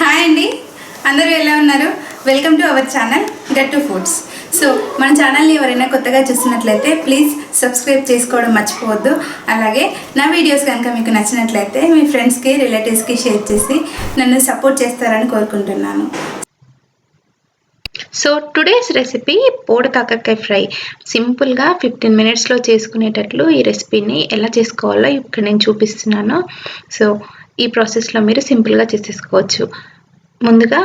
Hi అండి, అందరూ ఎలా ఉన్నారు? వెల్కమ్ టు అవర్ ఛానల్ గట్టు ఫుడ్స్. సో మన ఛానల్ని ఎవరైనా కొత్తగా చూస్తున్నట్లయితే ప్లీజ్ సబ్స్క్రైబ్ చేసుకోవడం మర్చిపోవద్దు. అలాగే నా వీడియోస్ కనుక మీకు నచ్చినట్లయితే మీ ఫ్రెండ్స్కి రిలేటివ్స్కి షేర్ చేసి నన్ను సపోర్ట్ చేస్తారని కోరుకుంటున్నాను. So today's recipe bodakakarakaya fry. సింపుల్గా 15 మినిట్స్లో చేసుకునేటట్లు ఈ రెసిపీని ఎలా చేసుకోవాలో ఇక్కడ నేను చూపిస్తున్నాను. సో ఈ ప్రాసెస్లో మీరు సింపుల్గా చేసేసుకోవచ్చు. ముందుగా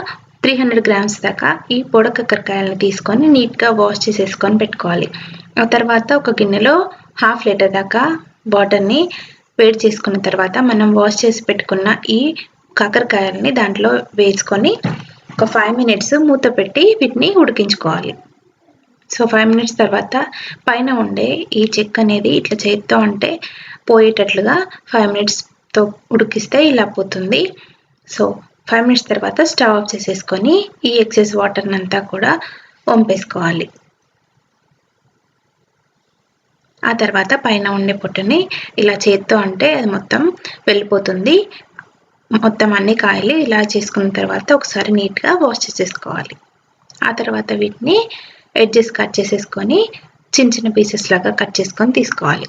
300 గ్రామ్స్ దాకా ఈ bodakakarakayలను తీసుకొని నీట్గా వాష్ చేసేసుకొని పెట్టుకోవాలి. ఆ తర్వాత ఒక గిన్నెలో 1/2 లీటర్ దాకా వాటర్ని వేడి చేసుకున్న తర్వాత మనం వాష్ చేసి పెట్టుకున్న ఈ కాకరకాయలని దాంట్లో వేసుకొని ఒక 5 మినిట్స్ మూత పెట్టి వీటిని ఉడికించుకోవాలి. సో 5 మినిట్స్ తర్వాత పైన ఉండే ఈ చెక్క అనేది ఇట్లా చేత్తో అంటే పోయేటట్లుగా 5 మినిట్స్తో ఉడికిస్తే ఇలా పోతుంది. సో 5 మినిట్స్ తర్వాత స్టవ్ ఆఫ్ చేసేసుకొని ఈ ఎక్సెస్ వాటర్ని అంతా కూడా వంపేసుకోవాలి. ఆ తర్వాత పైన ఉండే పొట్టుని ఇలా చేత్తో అంటే అది మొత్తం వెళ్ళిపోతుంది. మొత్తం అన్ని కాయలు ఇలా చేసుకున్న తర్వాత ఒకసారి నీట్గా వాష్ చేసేసుకోవాలి. ఆ తర్వాత వీటిని ఎడ్జెస్ కట్ చేసేసుకొని చిన్న చిన్న పీసెస్ లాగా కట్ చేసుకొని తీసుకోవాలి.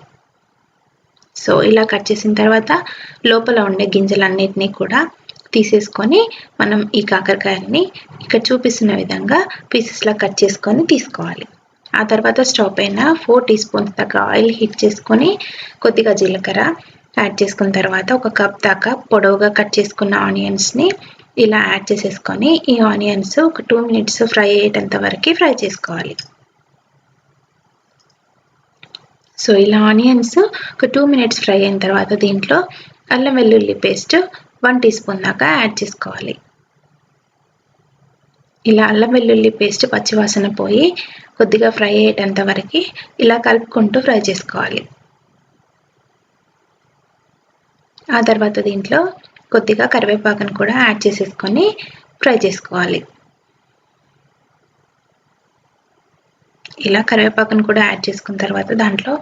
సో ఇలా కట్ చేసిన తర్వాత లోపల ఉండే గింజలన్నిటినీ కూడా తీసేసుకొని మనం ఈ కాకరకాయల్ని ఇక్కడ చూపిస్తున్న విధంగా పీసెస్లా కట్ చేసుకొని తీసుకోవాలి. ఆ తర్వాత స్టవ్ పైన 4 టీ స్పూన్స్ దాకా ఆయిల్ హీట్ చేసుకొని కొద్దిగా జీలకర్ర యాడ్ చేసుకున్న తర్వాత ఒక కప్ దాకా పొడవుగా కట్ చేసుకున్న ఆనియన్స్ని ఇలా యాడ్ చేసేసుకొని ఈ ఆనియన్స్ ఒక 2 మినిట్స్ ఫ్రై అయ్యేటంత వరకు ఫ్రై చేసుకోవాలి. సో ఇలా ఆనియన్స్ ఒక 2 మినిట్స్ ఫ్రై అయిన తర్వాత దీంట్లో అల్లం వెల్లుల్లి పేస్ట్ 1 టీ స్పూన్ దాకా యాడ్ చేసుకోవాలి. ఇలా అల్లం వెల్లుల్లి పేస్ట్ పచ్చివాసన పోయి కొద్దిగా ఫ్రై అయ్యేటంత వరకు ఇలా కలుపుకుంటూ ఫ్రై చేసుకోవాలి. ఆ తర్వాత దీంట్లో కొద్దిగా కరివేపాకును కూడా యాడ్ చేసేసుకొని ఫ్రై చేసుకోవాలి. ఇలా కరివేపాకును కూడా యాడ్ చేసుకున్న తర్వాత దాంట్లో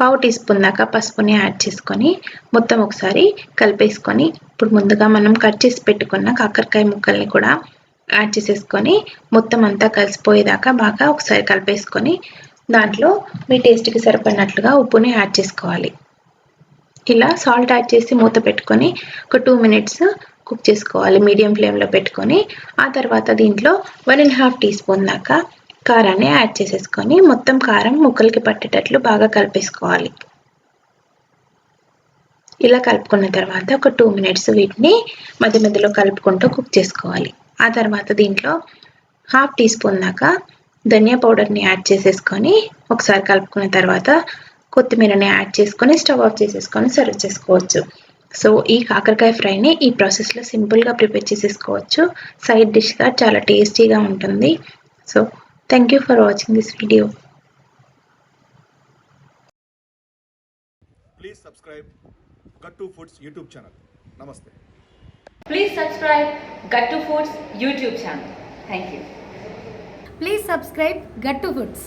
1/2 టీ స్పూన్ దాకా పసుపుని యాడ్ చేసుకొని మొత్తం ఒకసారి కలిపేసుకొని ఇప్పుడు ముందుగా మనం కట్ చేసి పెట్టుకున్న కాకరకాయ ముక్కల్ని కూడా యాడ్ చేసేసుకొని మొత్తం అంతా కలిసిపోయేదాకా బాగా ఒకసారి కలిపేసుకొని దాంట్లో మీ టేస్ట్కి సరిపడినట్లుగా ఉప్పుని యాడ్ చేసుకోవాలి. ఇలా సాల్ట్ యాడ్ చేసి మూత పెట్టుకొని ఒక 2 మినిట్స్ కుక్ చేసుకోవాలి మీడియం ఫ్లేమ్లో పెట్టుకొని. ఆ తర్వాత దీంట్లో 1.5 టీ స్పూన్ దాకా కారాన్ని యాడ్ చేసేసుకొని మొత్తం కారం ముక్కలకి పట్టేటట్లు బాగా కలిపేసుకోవాలి. ఇలా కలుపుకున్న తర్వాత ఒక 2 మినిట్స్ వీటిని మధ్య మధ్యలో కలుపుకుంటూ కుక్ చేసుకోవాలి. ఆ తర్వాత దీంట్లో 1/2 టీ స్పూన్ దాకా ధనియా పౌడర్ని యాడ్ చేసేసుకొని ఒకసారి కలుపుకున్న తర్వాత కొత్తిమీరని యాడ్ చేసుకొని స్టవ్ ఆఫ్ చేసేసుకొని సర్వ్ చేసుకోవచ్చు. సో ఈ కాకరకాయ ఫ్రైని ఈ ప్రాసెస్లో సింపుల్గా ప్రిపేర్ చేసేసుకోవచ్చు. సైడ్ డిష్గా చాలా టేస్టీగా ఉంటుంది. So thank you for watching this video. Please subscribe Gattu Foods YouTube channel. Namaste. Please subscribe Gattu Foods YouTube channel. Thank you. Please subscribe Gattu Foods.